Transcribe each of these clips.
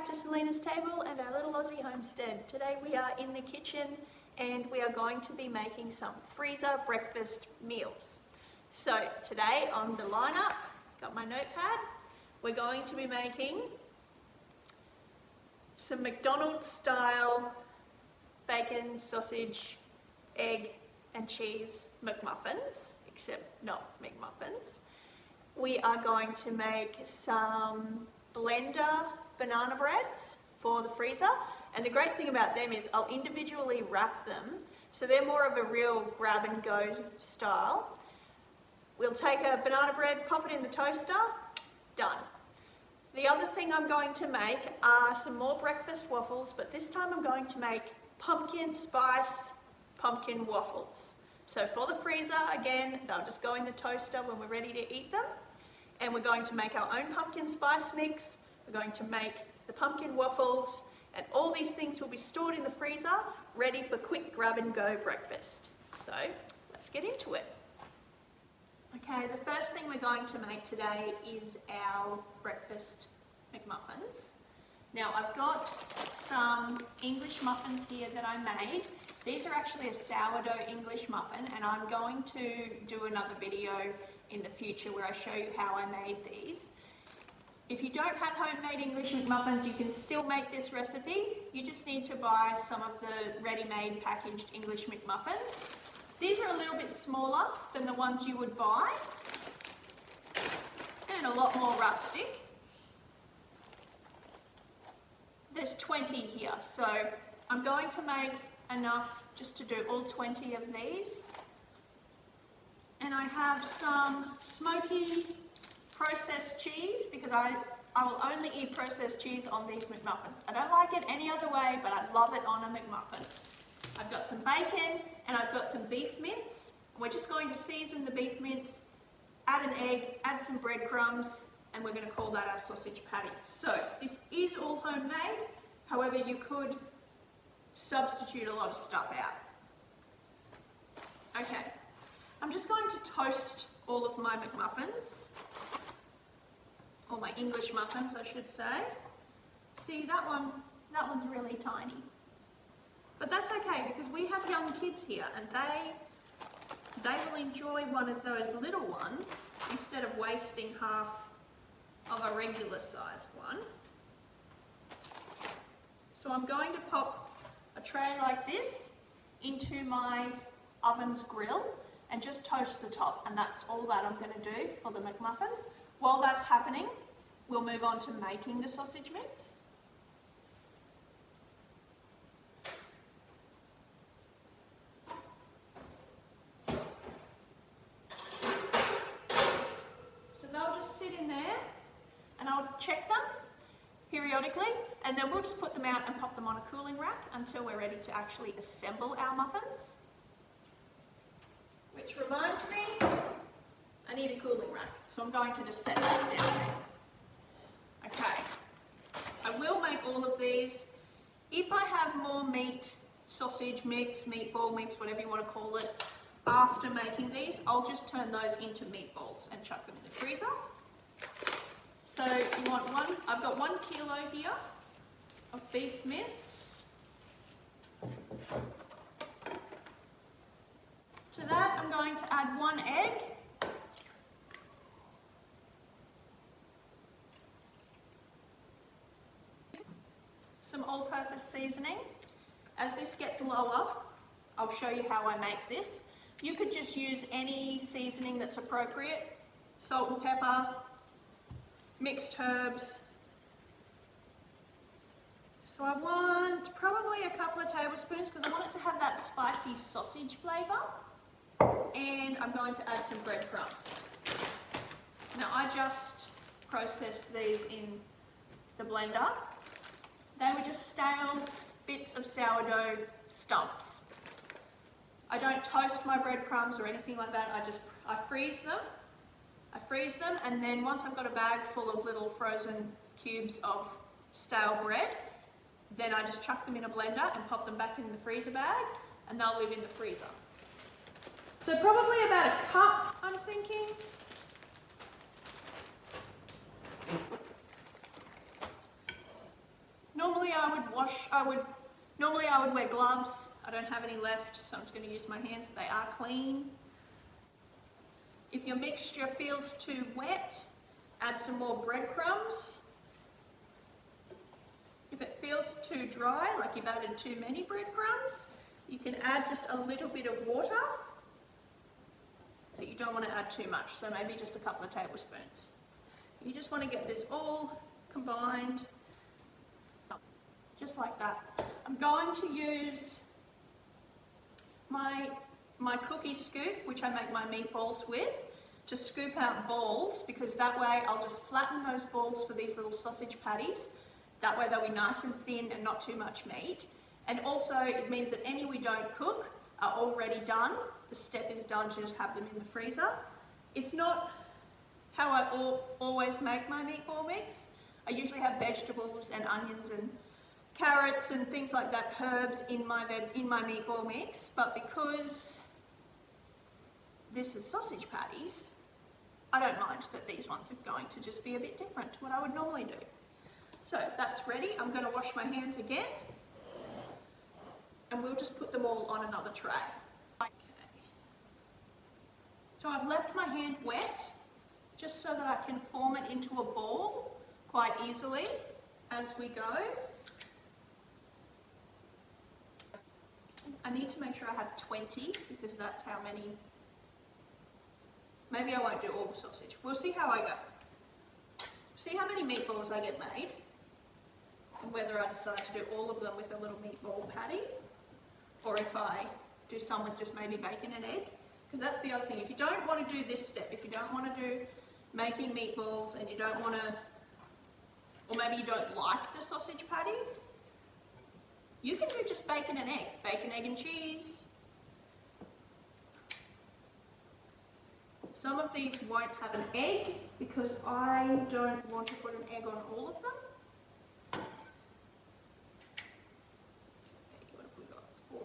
back to Selena's table and our little Aussie homestead. Today we are in the kitchen and we are going to be making some freezer breakfast meals. So today on the lineup, got my notepad, we're going to be making some McDonald's style bacon, sausage, egg and cheese McMuffins, except not McMuffins. We are going to make some blender banana breads for the freezer, and the great thing about them is I'll individually wrap them, so they're more of a real grab and go style. We'll take a banana bread, pop it in the toaster, done. The other thing I'm going to make are some more breakfast waffles, but this time I'm going to make pumpkin spice pumpkin waffles. So for the freezer, again, they'll just go in the toaster when we're ready to eat them. And we're going to make our own pumpkin spice mix, we're going to make the pumpkin waffles, and all these things will be stored in the freezer, ready for quick grab and go breakfast. So let's get into it. Okay, the first thing we're going to make today is our breakfast McMuffins. Now I've got some English muffins here that I made. These are actually a sourdough English muffin, and I'm going to do another video in the future where I show you how I made these. If you don't have homemade English McMuffins, you can still make this recipe. You just need to buy some of the ready-made packaged English McMuffins. These are a little bit smaller than the ones you would buy and a lot more rustic. There's 20 here, so I'm going to make enough just to do all 20 of these. And I have some smoky processed cheese because I will only eat processed cheese on these McMuffins. I don't like it any other way, but I love it on a McMuffin. I've got some bacon and I've got some beef mince. We're just going to season the beef mince, add an egg, add some breadcrumbs, and we're going to call that our sausage patty. So this is all homemade, however you could substitute a lot of stuff out. Okay, I'm just going to toast all of my McMuffins, or my English muffins I should say. See, that one's really tiny. But that's okay because we have young kids here and they will enjoy one of those little ones instead of wasting half of a regular sized one. So I'm going to pop a tray like this into my oven's grill and just toast the top, and that's all that I'm going to do for the McMuffins. While that's happening, we'll move on to making the sausage mix. So they'll just sit in there and I'll check them periodically, and then we'll just put them out and pop them on a cooling rack until we're ready to actually assemble our muffins. Which reminds me, I need a cooling rack, so I'm going to just set that down there. Okay, I will make all of these. If I have more meat, sausage mix, meatball mix, whatever you want to call it, after making these, I'll just turn those into meatballs and chuck them in the freezer. So you want one, I've got 1 kilo here of beef mince. To that I'm going to add 1 egg. Some all-purpose seasoning. As this gets lower, I'll show you how I make this. You could just use any seasoning that's appropriate. Salt and pepper, mixed herbs. So I want probably a couple of tablespoons because I want it to have that spicy sausage flavour. And I'm going to add some breadcrumbs. Now I just processed these in the blender. They were just stale bits of sourdough stumps. I don't toast my breadcrumbs or anything like that. I freeze them. And then once I've got a bag full of little frozen cubes of stale bread, then I just chuck them in a blender and pop them back in the freezer bag, and they'll live in the freezer. So probably about a cup, I'm thinking. normally I would wear gloves. I don't have any left, so I'm just going to use my hands. They are clean. If your mixture feels too wet, add some more breadcrumbs. If it feels too dry, like you've added too many breadcrumbs, you can add just a little bit of water, but you don't want to add too much, so maybe just a couple of tablespoons. You just want to get this all combined, just like that. I'm going to use my cookie scoop, which I make my meatballs with, to scoop out balls, because that way I'll just flatten those balls for these little sausage patties. That way they'll be nice and thin and not too much meat. And also it means that any we don't cook are already done. The step is done to just have them in the freezer. It's not how I always make my meatball mix. I usually have vegetables and onions and carrots and things like that, herbs in my meatball mix, but because this is sausage patties, I don't mind that these ones are going to just be a bit different to what I would normally do. So that's ready. I'm going to wash my hands again, and we'll just put them all on another tray. Okay. So I've left my hand wet, just so that I can form it into a ball quite easily as we go. I need to make sure I have 20, because that's how many. Maybe I won't do all the sausage. We'll see how I go. See how many meatballs I get made, and whether I decide to do all of them with a little meatball patty, or if I do some with just maybe bacon and egg. Because that's the other thing. If you don't want to do this step, if you don't want to do making meatballs and you don't want to, or maybe you don't like the sausage patty, you can do just bacon, egg and cheese. Some of these won't have an egg because I don't want to put an egg on all of them. Okay, what have we got? 4.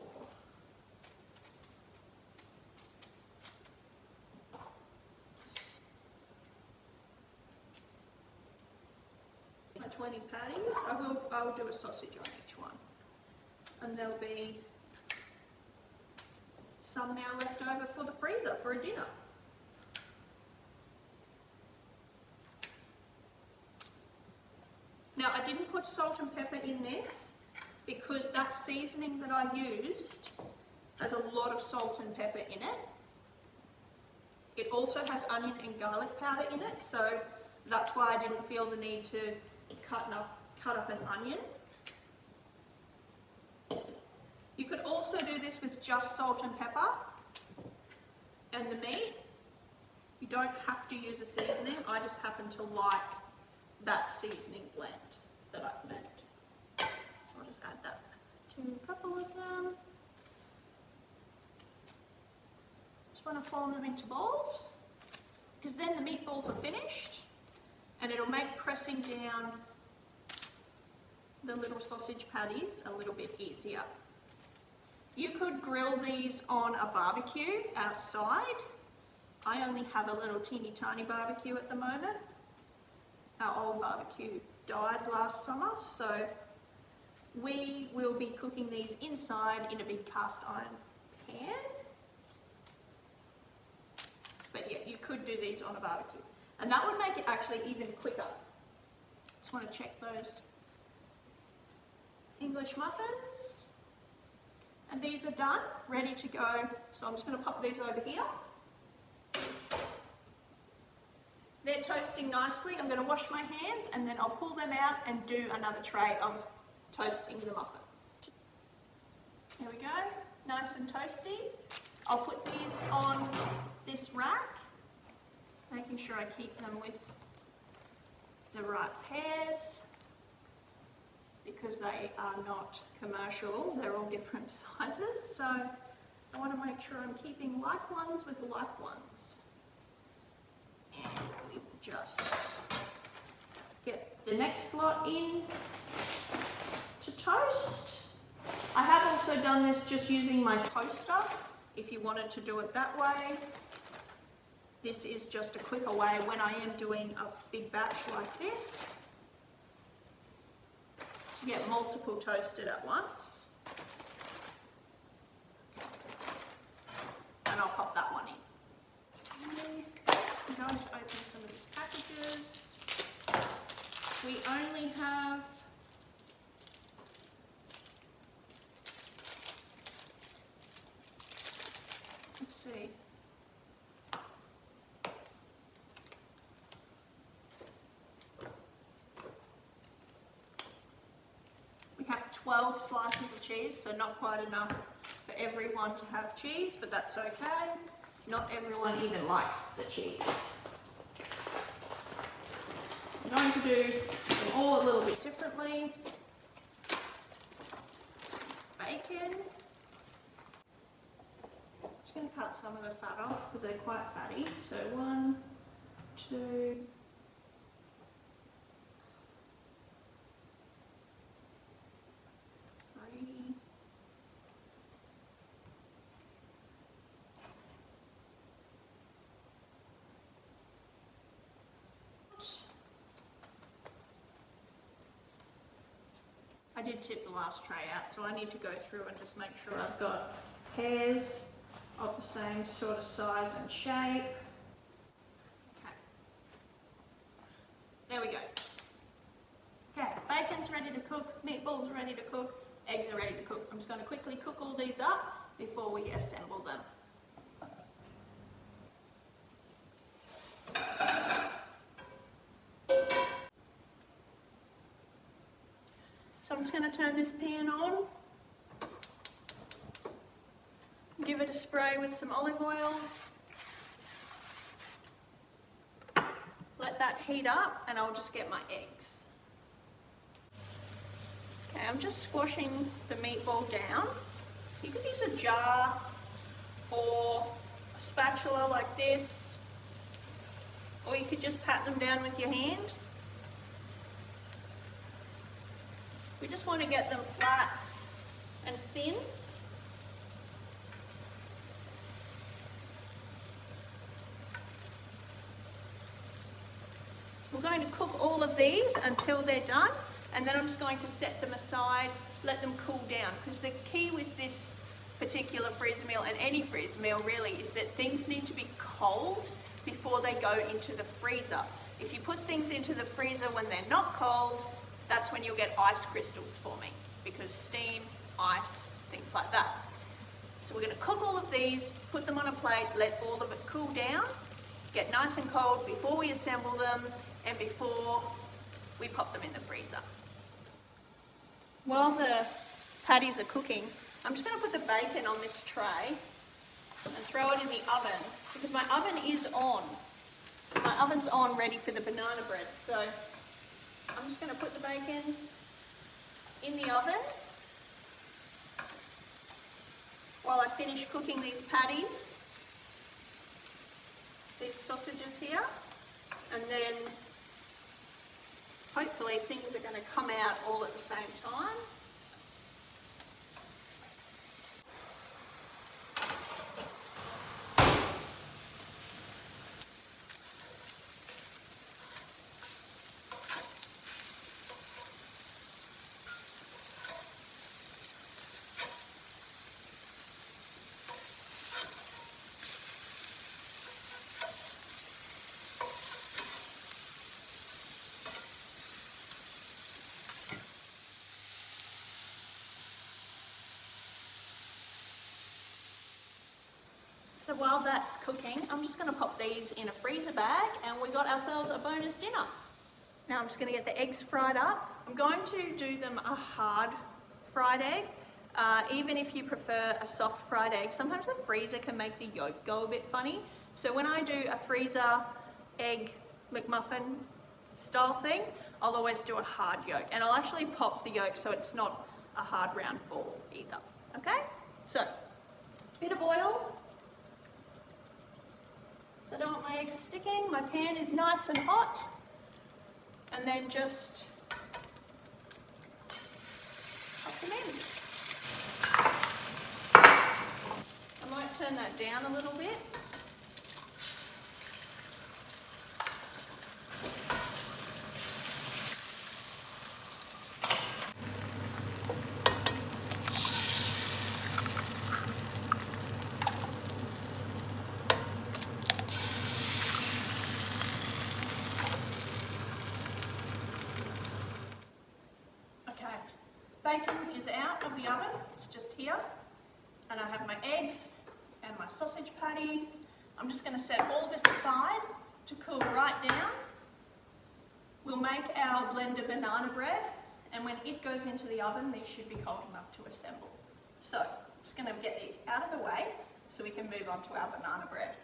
My 20 patties. I will do a sausage on each one. And there'll be some now left over for the freezer for a dinner. Now I didn't put salt and pepper in this because that seasoning that I used has a lot of salt and pepper in it. It also has onion and garlic powder in it, so that's why I didn't feel the need to cut up an onion. You could also do this with just salt and pepper and the meat. You don't have to use a seasoning. I just happen to like that seasoning blend that I've made. So I'll just add that to a couple of them. Just want to form them into balls, because then the meatballs are finished and it'll make pressing down the little sausage patties a little bit easier. You could grill these on a barbecue outside. I only have a little teeny tiny barbecue at the moment. Our old barbecue died last summer, so we will be cooking these inside in a big cast iron pan. But yeah, you could do these on a barbecue. And that would make it actually even quicker. Just want to check those English muffins. And these are done, ready to go. So I'm just going to pop these over here. They're toasting nicely. I'm going to wash my hands and then I'll pull them out and do another tray of toasting the muffins. There we go, nice and toasty. I'll put these on this rack, making sure I keep them with the right pairs, because they are not commercial, they're all different sizes, so I want to make sure I'm keeping like ones with like ones. And we will just get the next lot in to toast. I have also done this just using my toaster, if you wanted to do it that way. This is just a quicker way when I am doing a big batch like this, to get multiple toasted at once. And I'll pop that one in. Okay. I'm going to open some of these packages. We only have let's see. We have 12 slices of cheese, so not quite enough for everyone to have cheese, but that's okay. Not everyone even likes the cheese. I'm going to do them all a little bit differently. Bacon. I'm just going to cut some of the fat off because they're quite fatty. So 1, 2, 3. I did tip the last tray out, so I need to go through and just make sure I've got hairs of the same sort of size and shape. Okay. There we go. Okay, bacon's ready to cook, meatballs are ready to cook, eggs are ready to cook. I'm just going to quickly cook all these up before we assemble them. So I'm just going to turn this pan on, give it a spray with some olive oil, let that heat up, and I'll just get my eggs. Okay, I'm just squashing the meatball down. You could use a jar or a spatula like this, or you could just pat them down with your hand. We just want to get them flat and thin. We're going to cook all of these until they're done, and then I'm just going to set them aside, let them cool down, because the key with this particular freezer meal, and any freezer meal really, is that things need to be cold before they go into the freezer. If you put things into the freezer when they're not cold, that's when you'll get ice crystals forming, because steam, ice, things like that. So we're going to cook all of these, put them on a plate, let all of it cool down, get nice and cold before we assemble them and before we pop them in the freezer. While the patties are cooking, I'm just going to put the bacon on this tray and throw it in the oven, because my oven is on. My oven's on, ready for the banana bread. So I'm just going to put the bacon in the oven while I finish cooking these patties, these sausages here, and then hopefully things are going to come out all at the same time. So while that's cooking, I'm just going to pop these in a freezer bag, and we got ourselves a bonus dinner. Now I'm just going to get the eggs fried up. I'm going to do them a hard fried egg. Even if you prefer a soft fried egg, sometimes the freezer can make the yolk go a bit funny. So when I do a freezer egg McMuffin style thing, I'll always do a hard yolk. And I'll actually pop the yolk so it's not a hard round ball either. Okay? So, bit of oil. So I don't want my eggs sticking. My pan is nice and hot. And then just pop them in. I might turn that down a little bit. bacon is out of the oven, it's just here. And I have my eggs and my sausage patties. I'm just going to set all this aside to cool right down. We'll make our blender banana bread, and when it goes into the oven, these should be cold enough to assemble. So, I'm just going to get these out of the way so we can move on to our banana bread.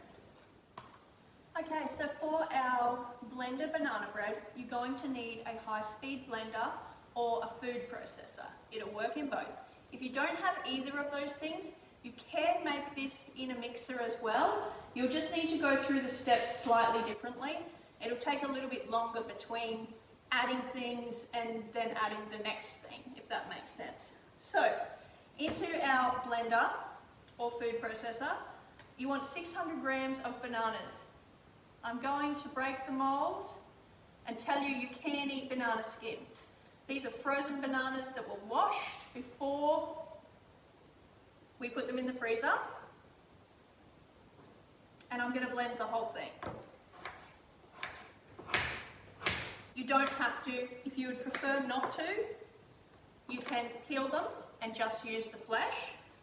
Okay, so for our blender banana bread, you're going to need a high-speed blender or a food processor. It'll work in both. If you don't have either of those things, you can make this in a mixer as well. You'll just need to go through the steps slightly differently. It'll take a little bit longer between adding things and then adding the next thing, if that makes sense. So, into our blender or food processor, you want 600 grams of bananas. I'm going to break the mold and tell you you can eat banana skin. These are frozen bananas that were washed before we put them in the freezer. And I'm going to blend the whole thing. You don't have to. If you would prefer not to, you can peel them and just use the flesh,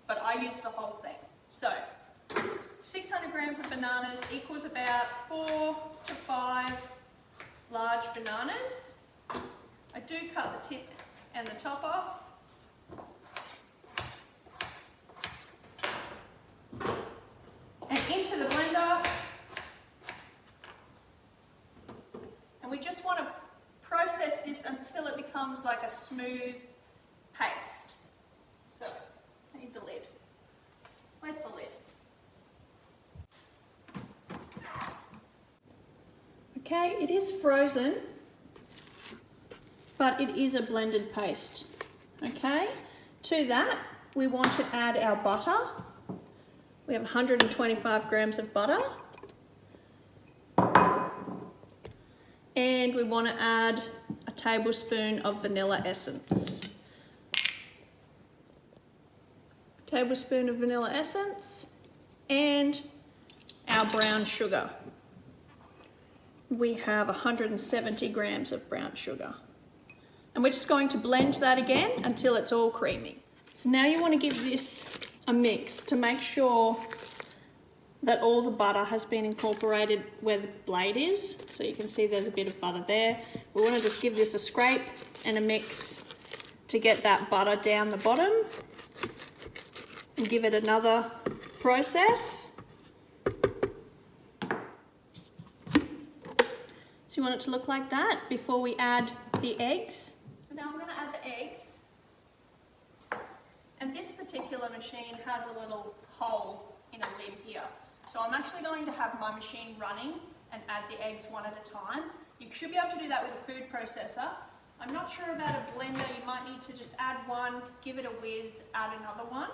but I use the whole thing. So, 600 grams of bananas equals about 4 to 5 large bananas. I do cut the tip and the top off. And into the blender. And we just want to process this until it becomes like a smooth paste. So, I need the lid. Where's the lid? Okay, it is frozen, but it is a blended paste. Okay, to that we want to add our butter. We have 125 grams of butter. And we want to add a tablespoon of vanilla essence. A tablespoon of vanilla essence and our brown sugar. We have 170 grams of brown sugar. And we're just going to blend that again until it's all creamy. So now you want to give this a mix to make sure that all the butter has been incorporated where the blade is. So you can see there's a bit of butter there. We want to just give this a scrape and a mix to get that butter down the bottom and give it another process. So you want it to look like that before we add the eggs. So now I'm going to add the eggs. And this particular machine has a little hole in a lid here. So I'm actually going to have my machine running and add the eggs one at a time. You should be able to do that with a food processor. I'm not sure about a blender. You might need to just add one, give it a whiz, add another one.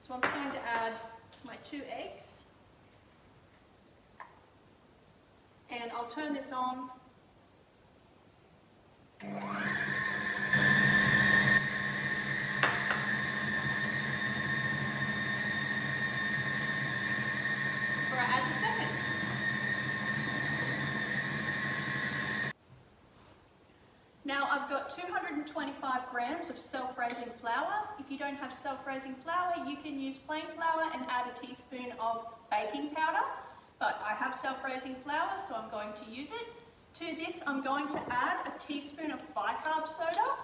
So I'm just going to add my 2 eggs. And I'll turn this on. Before I add the second. Now I've got 225 grams of self-raising flour. If you don't have self-raising flour, you can use plain flour and add a teaspoon of baking powder. But I have self-raising flour, so I'm going to use it. To this, I'm going to add a teaspoon of bicarb soda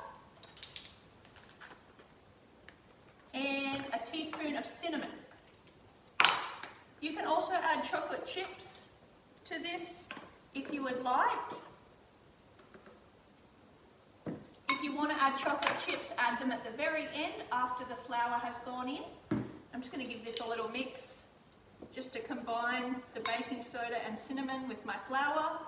and a teaspoon of cinnamon. You can also add chocolate chips to this if you would like. If you want to add chocolate chips, add them at the very end after the flour has gone in. I'm just going to give this a little mix just to combine the baking soda and cinnamon with my flour.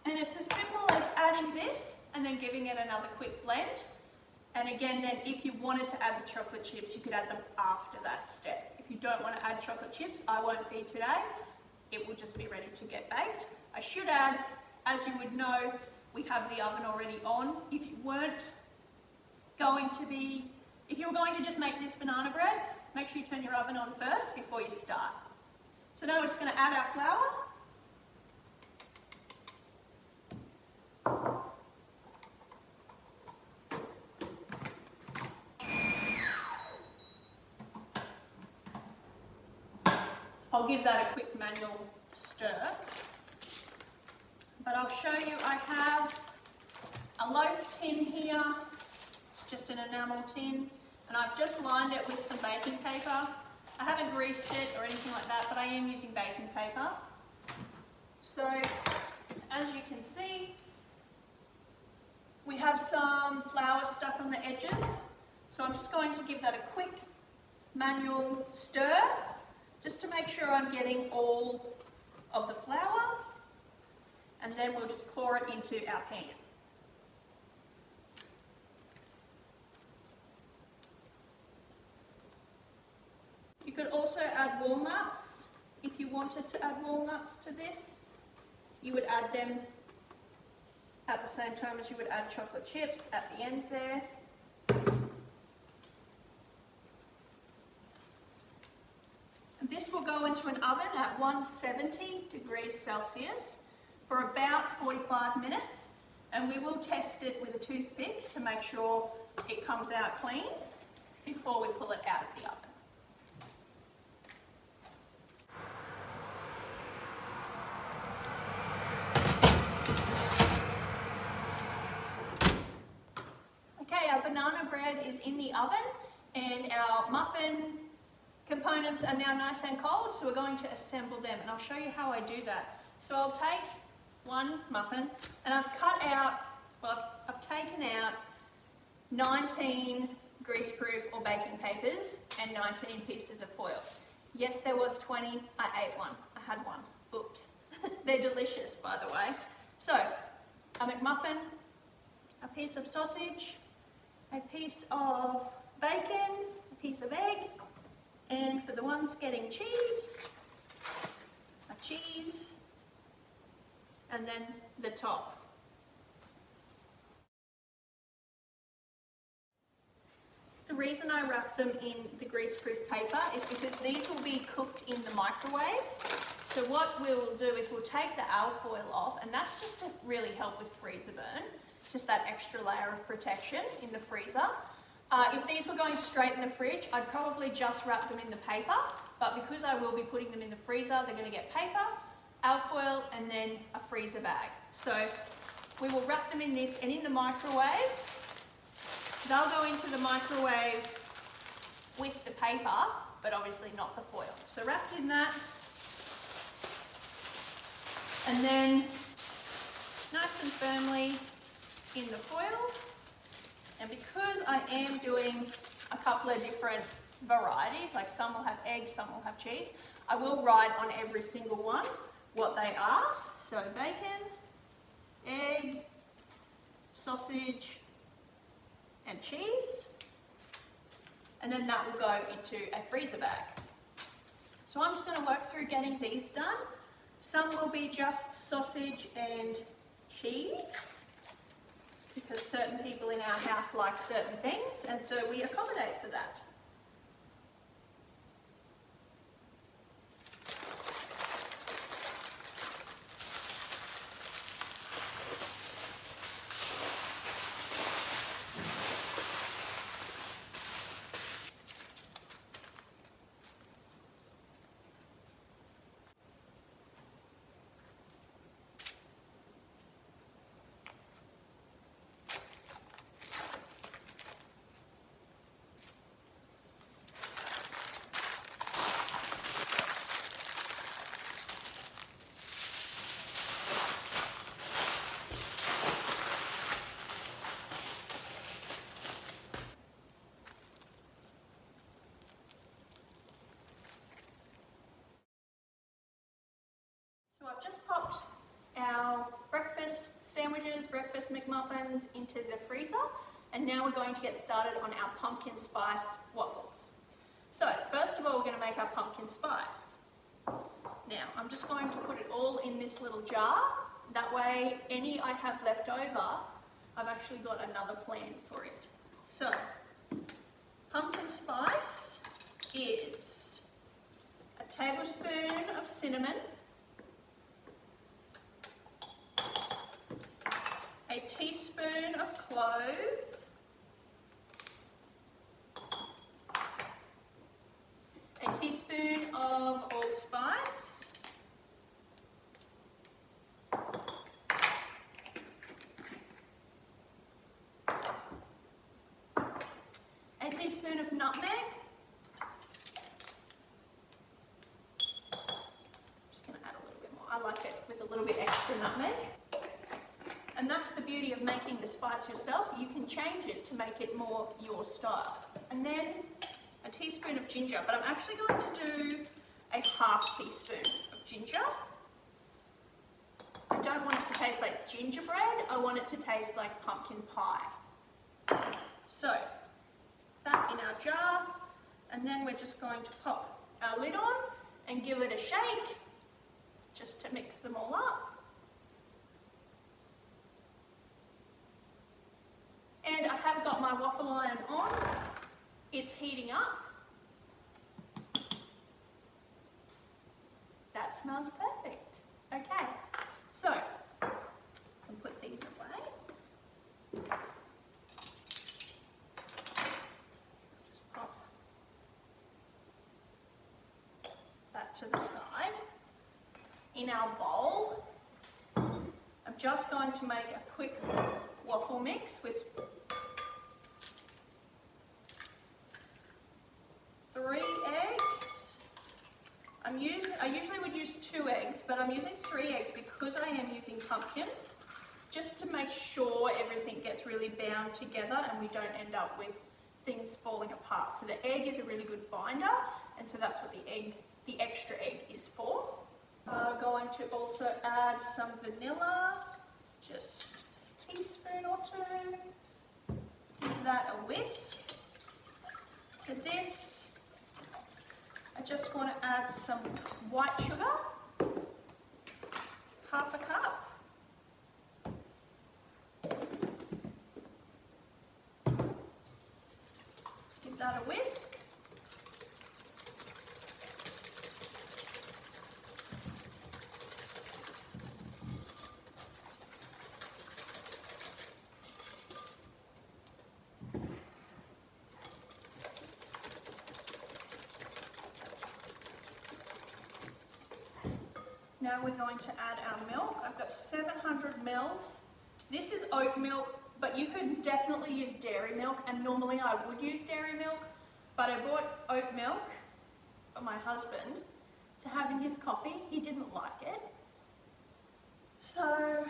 And it's as simple as adding this and then giving it another quick blend. And again, then if you wanted to add the chocolate chips, you could add them after that step. If you don't want to add chocolate chips, I won't be today. It will just be ready to get baked. I should add, as you would know, we have the oven already on. If you were going to just make this banana bread, make sure you turn your oven on first before you start. So now we're just going to add our flour. I'll give that a quick manual stir. But I'll show you, I have a loaf tin here. It's just an enamel tin, and I've just lined it with some baking paper. I haven't greased it or anything like that, but I am using baking paper. So, as you can see, we have some flour stuck on the edges. So I'm just going to give that a quick manual stir, just to make sure I'm getting all of the flour, and then we'll just pour it into our pan. You could also add walnuts. If you wanted to add walnuts to this, you would add them at the same time as you would add chocolate chips at the end there. And this will go into an oven at 170 degrees Celsius for about 45 minutes, and we will test it with a toothpick to make sure it comes out clean before we pull it out of the oven. Okay, our banana bread is in the oven and our muffin components are now nice and cold, so we're going to assemble them, and I'll show you how I do that. So I'll take one muffin and I've cut out, well, I've taken out 19 greaseproof or baking papers and 19 pieces of foil. Yes, there was 20, I ate one, I had one, oops. They're delicious, by the way. So, a McMuffin, a piece of sausage, a piece of bacon, a piece of egg, and for the ones getting cheese, a cheese, and then the top. The reason I wrap them in the greaseproof paper is because these will be cooked in the microwave. So what we'll do is we'll take the alfoil off, and that's just to really help with freezer burn, just that extra layer of protection in the freezer. If these were going straight in the fridge, I'd probably just wrap them in the paper, but because I will be putting them in the freezer, they're going to get paper, alfoil, and then a freezer bag. So we will wrap them in this, and in the microwave, they'll go into the microwave with the paper, but obviously not the foil. So wrapped in that, and then nice and firmly in the foil. And because I am doing a couple of different varieties, like some will have egg, some will have cheese, I will write on every single one what they are. So bacon, egg, sausage, and cheese. And then that will go into a freezer bag. So I'm just going to work through getting these done. Some will be just sausage and cheese, because certain people in our house like certain things, and so we accommodate for that. So I've just popped our breakfast sandwiches, breakfast McMuffins into the freezer, and now we're going to get started on our pumpkin spice waffles. So first of all, we're going to make our pumpkin spice. Now I'm just going to put it all in this little jar. That way, any I have left over, I've actually got another plan for it. So pumpkin spice is a tablespoon of cinnamon, a teaspoon of clove, a teaspoon of allspice, nutmeg. Just going to add a little bit more. I like it with a little bit extra nutmeg. And that's the beauty of making the spice yourself. You can change it to make it more your style. And then a teaspoon of ginger, but I'm actually going to do a half teaspoon of ginger. I don't want it to taste like gingerbread, I want it to taste like pumpkin pie. So, that in our jar, and then we're just going to pop our lid on and give it a shake, just to mix them all up. And I have got my waffle iron on, it's heating up. That smells perfect. Okay, so I can put these away. Just pop that to the side. In our bowl, I'm just going to make a quick waffle mix with 3 eggs. I usually would use 2 eggs, but I'm using 3 eggs because I am using pumpkin, just to make sure everything gets really bound together and we don't end up with things falling apart. So the egg is a really good binder, and so that's what the extra egg is for. I'm going to also add some vanilla, just a teaspoon or 2. Give that a whisk. To this, I just want to add some white sugar, half a cup. Give that a whisk. Now we're going to add our milk. I've got 700 mils. This is oat milk, but you could definitely use dairy milk, and normally I would use dairy milk, but I bought oat milk for my husband to have in his coffee. He didn't like it. So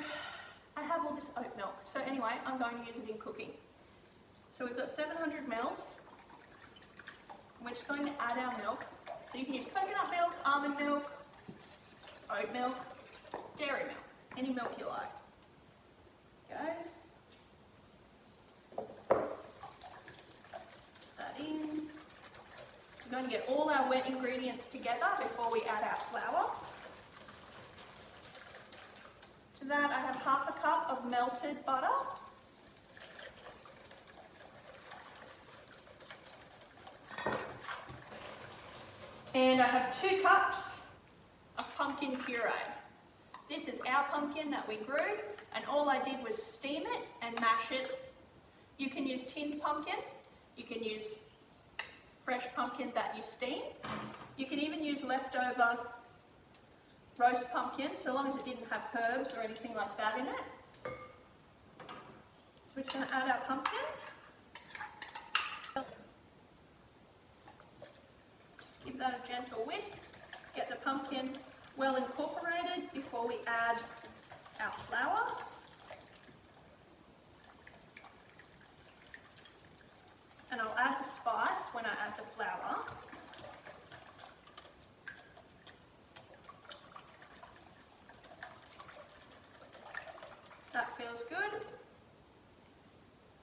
I have all this oat milk. So anyway, I'm going to use it in cooking. So we've got 700 mils. We're just going to add our milk. So you can use coconut milk, almond milk, oat milk, dairy milk, any milk you like. Go. Mix that in. We're going to get all our wet ingredients together before we add our flour. To that I have half a cup of melted butter. And I have 2 cups of pumpkin puree. This is our pumpkin that we grew, and all I did was steam it and mash it. You can use tinned pumpkin, you can use fresh pumpkin that you steam. You can even use leftover roast pumpkin, so long as it didn't have herbs or anything like that in it. So we're just going to add our pumpkin. Just give that a gentle whisk. Get the pumpkin well incorporated before we add our flour. And I'll add the spice when I add the flour. That feels good.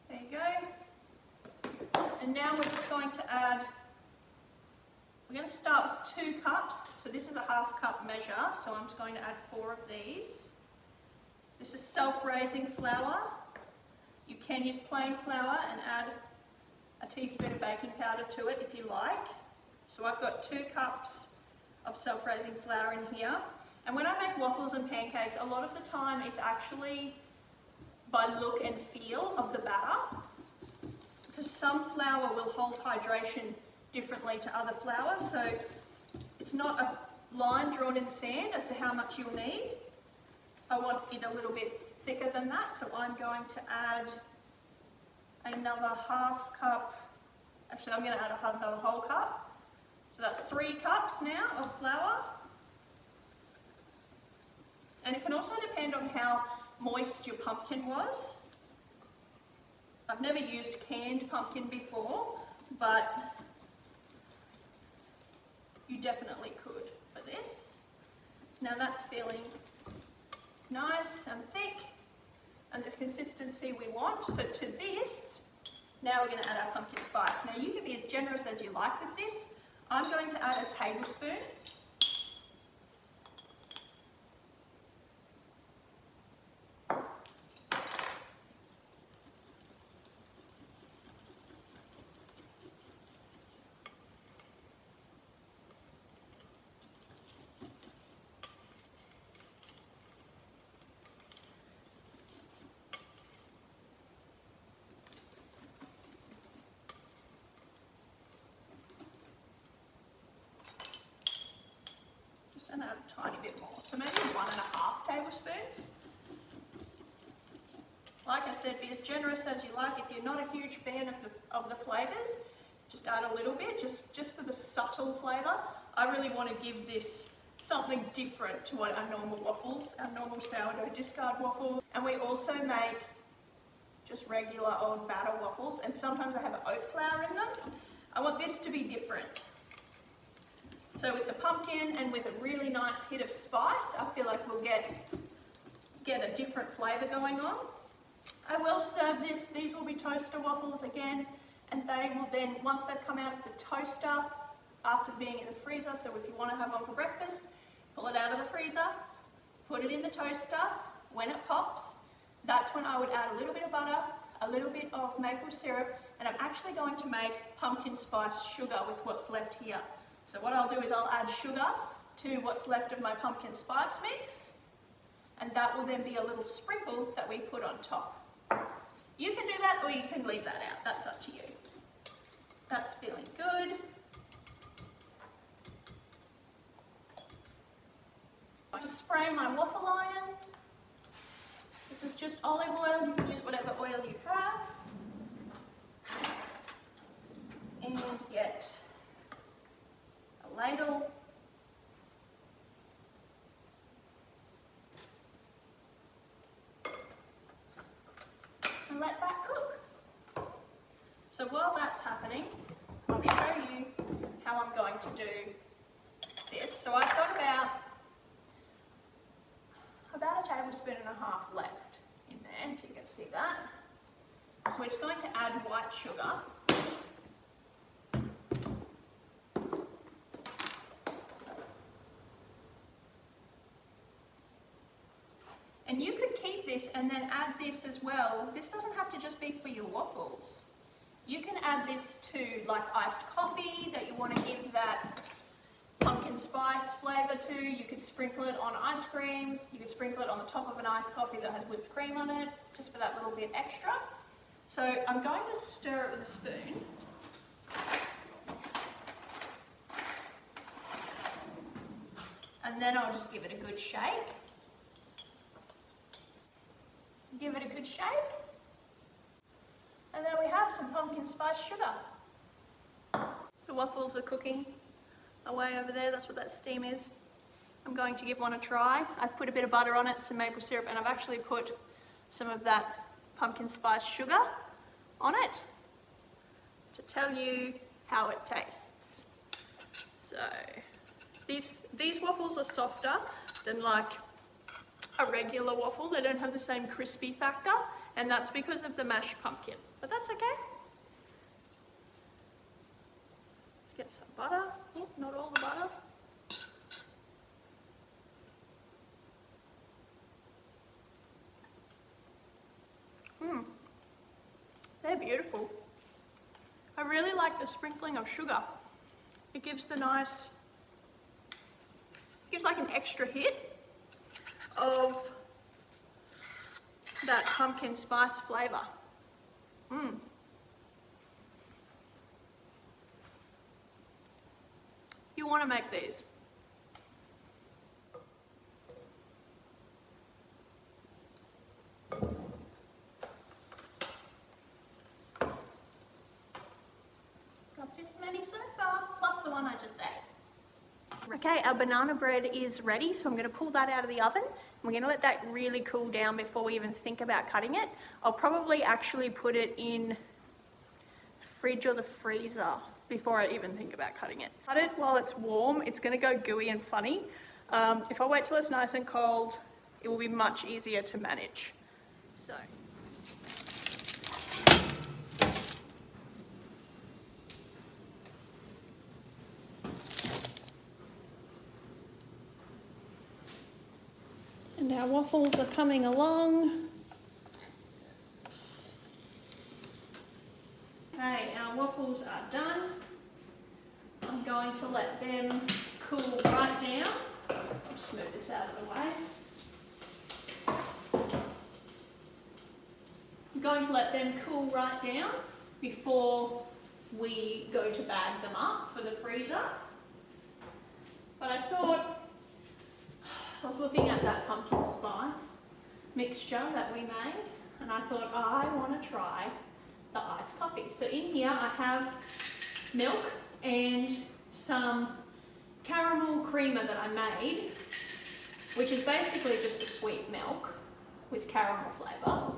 There you go. And now we're just going to add, we're going to start with 2 cups. So this is a half cup measure, so I'm just going to add 4 of these. This is self-raising flour. You can use plain flour and add a teaspoon of baking powder to it if you like. So I've got 2 cups of self-raising flour in here. And when I make waffles and pancakes, a lot of the time it's actually by look and feel of the batter, because some flour will hold hydration differently to other flour, so it's not a line drawn in the sand as to how much you'll need. I want it a little bit thicker than that, so I'm going to add another half cup Actually, I'm going to add another whole cup. So that's 3 cups now of flour. And it can also depend on how moist your pumpkin was. I've never used canned pumpkin before, but you definitely could for this. Now that's feeling nice and thick and the consistency we want. So to this, now we're going to add our pumpkin spice. Now you can be as generous as you like with this. I'm going to add a tablespoon. And add a tiny bit more, so maybe 1.5 tablespoons. Like I said, be as generous as you like. If you're not a huge fan of the flavours, just add a little bit, just for the subtle flavour. I really want to give this something different to what our normal waffles, our normal sourdough discard waffles. And we also make just regular old batter waffles, and sometimes I have oat flour in them. I want this to be different. So with the pumpkin and with a really nice hit of spice, I feel like we'll get a different flavour going on. I will serve this. These will be toaster waffles again, and they will then, once they've come out of the toaster, after being in the freezer, so if you want to have one for breakfast, pull it out of the freezer, put it in the toaster. When it pops, that's when I would add a little bit of butter, a little bit of maple syrup, and I'm actually going to make pumpkin spice sugar with what's left here. So what I'll do is I'll add sugar to what's left of my pumpkin spice mix, and that will then be a little sprinkle that we put on top. You can do that or you can leave that out, that's up to you. That's feeling good. I just spray my waffle iron. This is just olive oil, you can use whatever oil you have. And get ladle. And let that cook. So while that's happening, I'll show you how I'm going to do this. So I've got about 1.5 tablespoons left in there, if you can see that. So we're just going to add white sugar. And you could keep this and then add this as well. This doesn't have to just be for your waffles. You can add this to like iced coffee that you want to give that pumpkin spice flavour to. You could sprinkle it on ice cream. You could sprinkle it on the top of an iced coffee that has whipped cream on it, just for that little bit extra. So I'm going to stir it with a spoon. And then I'll just give it a good shake. Give it a good shake. And then we have some pumpkin spice sugar. The waffles are cooking away over there, that's what that steam is. I'm going to give one a try. I've put a bit of butter on it, some maple syrup, and I've actually put some of that pumpkin spice sugar on it to tell you how it tastes. So these waffles are softer than like a regular waffle. They don't have the same crispy factor, and that's because of the mashed pumpkin, but that's okay. Let's get some butter. Oh, not all the butter. They're beautiful. I really like the sprinkling of sugar. It gives the nice, gives like an extra hit of that pumpkin spice flavour. You want to make these. This many so far, plus the one I just ate. Okay, our banana bread is ready, so I'm going to pull that out of the oven. We're going to let that really cool down before we even think about cutting it. I'll probably actually put it in the fridge or the freezer before I even think about cutting it. Cut it while it's warm, it's going to go gooey and funny. If I wait till it's nice and cold, it will be much easier to manage. So. And our waffles are coming along. Okay, our waffles are done. I'm going to let them cool right down. I'll smooth this out of the way. I'm going to let them cool right down before we go to bag them up for the freezer. But I thought, I was looking at that pumpkin spice mixture that we made, and I thought I want to try the iced coffee. So in here I have milk and some caramel creamer that I made, which is basically just a sweet milk with caramel flavour.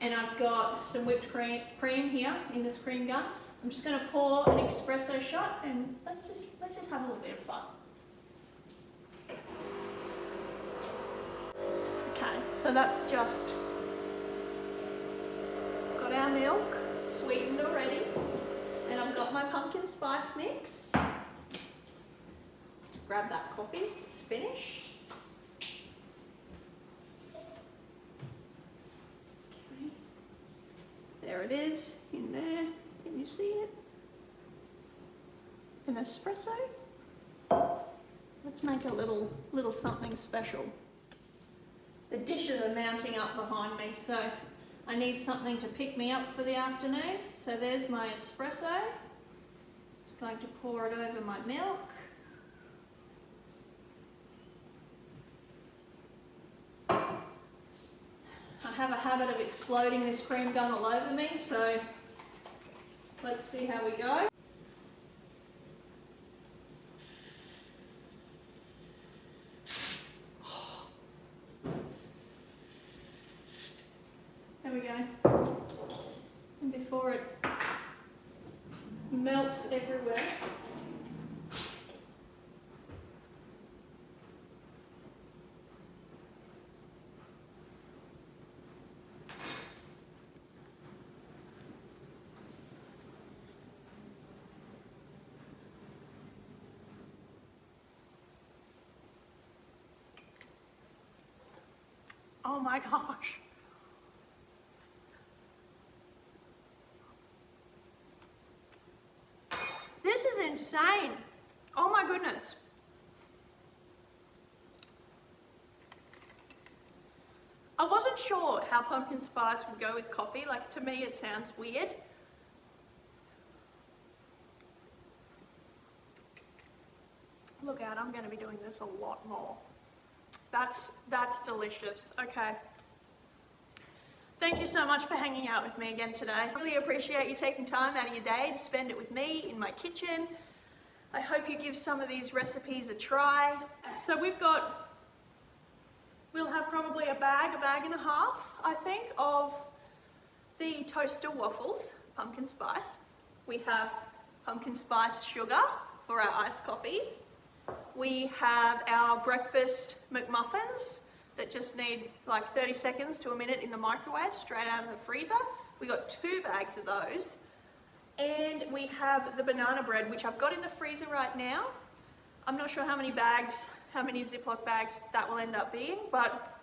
And I've got some whipped cream here in this cream gun. I'm just going to pour an espresso shot and let's just have a little bit of fun. Okay, so that's just got our milk sweetened already, and I've got my pumpkin spice mix. Just grab that coffee, it's finished. Okay. There it is in there. Can you see it? An espresso. Let's make a little something special. The dishes are mounting up behind me, so I need something to pick me up for the afternoon. So there's my espresso. Just going to pour it over my milk. I have a habit of exploding this cream gun all over me, so let's see how we go. There we go. And before it melts everywhere, oh my gosh. This is insane. Oh my goodness. I wasn't sure how pumpkin spice would go with coffee. Like, to me it sounds weird. Look out, I'm going to be doing this a lot more. That's delicious. Okay. Thank you so much for hanging out with me again today. I really appreciate you taking time out of your day to spend it with me in my kitchen. I hope you give some of these recipes a try. So we'll have probably a bag and a half, I think, of the toaster waffles, pumpkin spice. We have pumpkin spice sugar for our iced coffees. We have our breakfast McMuffins that just need like 30 seconds to a minute in the microwave, straight out of the freezer. We got 2 bags of those. And we have the banana bread, which I've got in the freezer right now. I'm not sure how many Ziploc bags that will end up being, but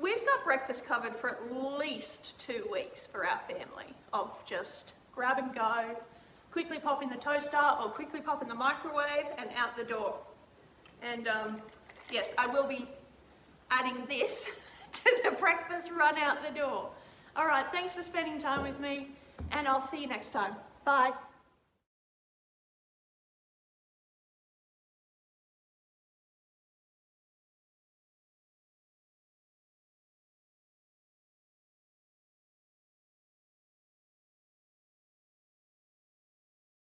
we've got breakfast covered for at least 2 weeks for our family of just grab and go, quickly pop in the toaster or quickly pop in the microwave and out the door. And yes, I will be adding this to the breakfast run out the door. All right, thanks for spending time with me, and I'll see you next time. Bye.